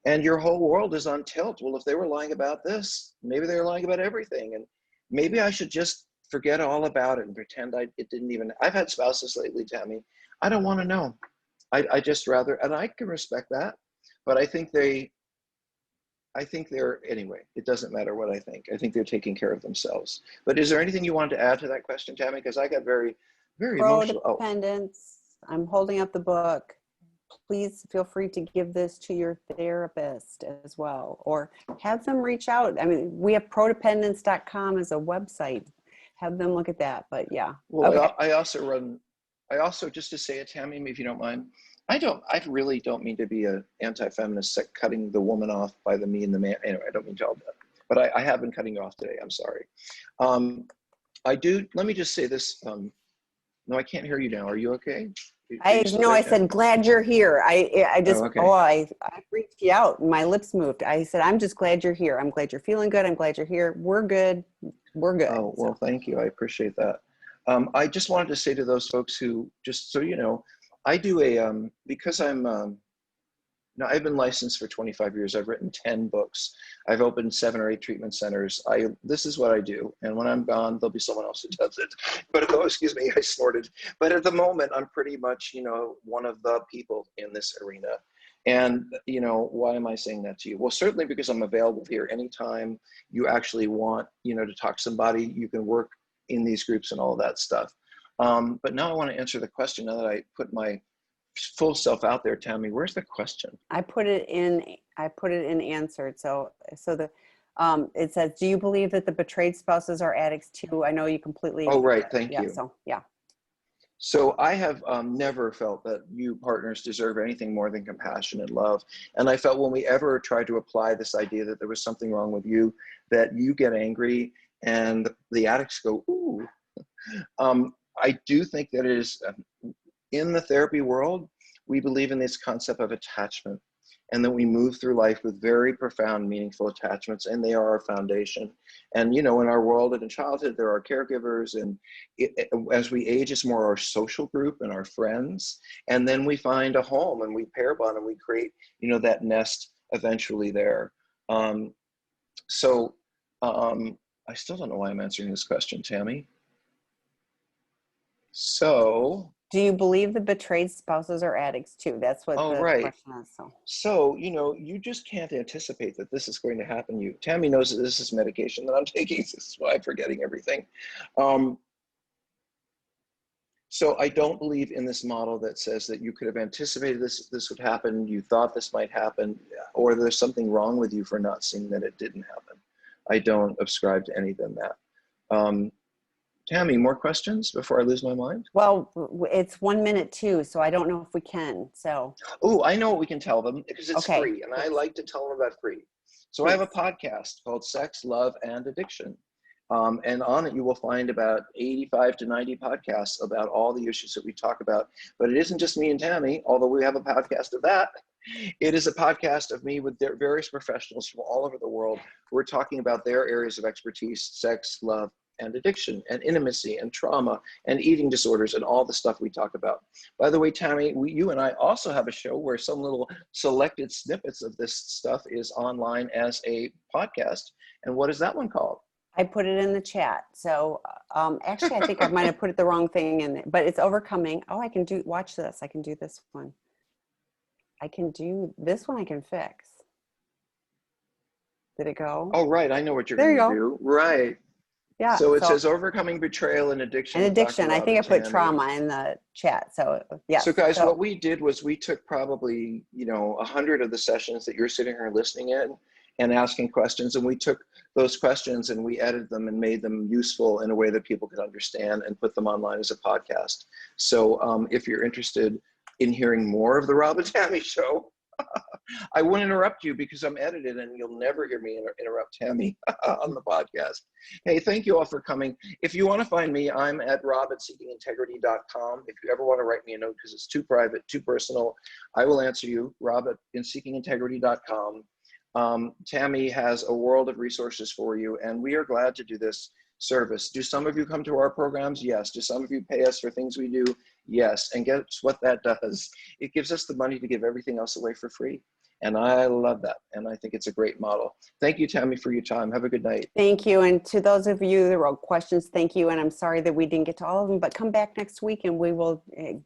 And your whole world is on tilt. Well, if they were lying about this, maybe they're lying about everything. And maybe I should just forget all about it and pretend it didn't even, I've had spouses lately, Tammy, I don't want to know. I just rather, and I can respect that, but I think they're, anyway, it doesn't matter what I think. I think they're taking care of themselves. But is there anything you wanted to add to that question, Tammy? Because I got very, very emotional. Oh. codependence. I'm holding up the book. Please feel free to give this to your therapist as well, or have them reach out. I mean, we have prodependence.com as a website. Have them look at that. But yeah. Well, Okay. I also, just to say it, Tammy, if you don't mind, I really don't mean to be an anti-feminist, cutting the woman off by the me and the man. Anyway, I don't mean to all that, but I have been cutting you off today. I'm sorry. I do, let me just say this. No, I can't hear you now. Are you okay? I said, glad you're here. I just, Oh, okay. I freaked you out. My lips moved. I said, I'm just glad you're here. I'm glad you're feeling good. I'm glad you're here. We're good. We're good. Oh, well, thank you. I appreciate that. I just wanted to say to those folks who, just so you know, I do because now I've been licensed for 25 years. I've written 10 books. I've opened 7 or 8 treatment centers. This is what I do. And when I'm gone, there'll be someone else who does it. But, oh, excuse me, I snorted. But at the moment, I'm pretty much, one of the people in this arena. And, why am I saying that to you? Well, certainly because I'm available here anytime you actually want, to talk to somebody, you can work in these groups and all of that stuff. But now I want to answer the question now that I put my full self out there. Tammy, where's the question? I put it in answered. So it says, do you believe that the betrayed spouses are addicts too? I know you completely. Oh, right. Thank you. So, yeah. So I have never felt that you partners deserve anything more than compassion and love. And I felt when we ever tried to apply this idea that there was something wrong with you, that you get angry and the addicts go, ooh. I do think that it is, in the therapy world, we believe in this concept of attachment, and that we move through life with very profound, meaningful attachments, and they are our foundation. And, in our world and in childhood, there are caregivers, and as we age, it's more our social group and our friends. And then we find a home and we pair bond and we create, that nest eventually there. I still don't know why I'm answering this question, Tammy. So, do you believe the betrayed spouses are addicts too? That's what the question is. So, you just can't anticipate that this is going to happen. Tammy knows that this is medication that I'm taking. This is why I'm forgetting everything. So I don't believe in this model that says that you could have anticipated this would happen, you thought this might happen, or there's something wrong with you for not seeing that it didn't happen. I don't ascribe to any of that. Tammy, more questions before I lose my mind? Well, it's 1 minute too, so I don't know if we can. So, Oh, I know what we can tell them because it's okay, free, and I like to tell them about free. So I have a podcast called Sex, Love, and Addiction. And on it, you will find about 85 to 90 podcasts about all the issues that we talk about. But it isn't just me and Tammy, although we have a podcast of that. It is a podcast of me with various professionals from all over the world who are talking about their areas of expertise: sex, love, and addiction, and intimacy, and trauma, and eating disorders, and all the stuff we talk about. By the way, Tammy, you and I also have a show where some little selected snippets of this stuff is online as a podcast. And what is that one called? I put it in the chat. So actually, I think I might have put the wrong thing in there, but it's overcoming. Oh, watch this. I can do this one. I can do this one. I can fix. Did it go? Oh, right. I know what you're There going you to do. Right. Yeah. So it says overcoming betrayal and addiction. And addiction. I think I put trauma in the chat. So yeah. So guys, what we did was we took probably, 100 of the sessions that you're sitting here listening in and asking questions. And we took those questions and we edited them and made them useful in a way that people could understand and put them online as a podcast. So if you're interested in hearing more of the Rob and Tammy show, I won't interrupt you because I'm edited and you'll never hear me interrupt Tammy on the podcast. Hey, thank you all for coming. If you want to find me, I'm at rob@seekingintegrity.com. If you ever want to write me a note because it's too private, too personal, I will answer you, rob@seekingintegrity.com. Tammy has a world of resources for you, and we are glad to do this service. Do some of you come to our programs? Yes. Do some of you pay us for things we do? Yes. And guess what that does? It gives us the money to give everything else away for free. And I love that. And I think it's a great model. Thank you, Tammy, for your time. Have a good night. Thank you. And to those of you that wrote questions, thank you. And I'm sorry that we didn't get to all of them, but come back next week and we will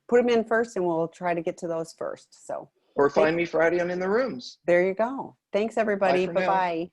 put them in first and we'll try to get to those first. So, or find me Friday. I'm in the rooms. There you go. Thanks, everybody. Bye-bye.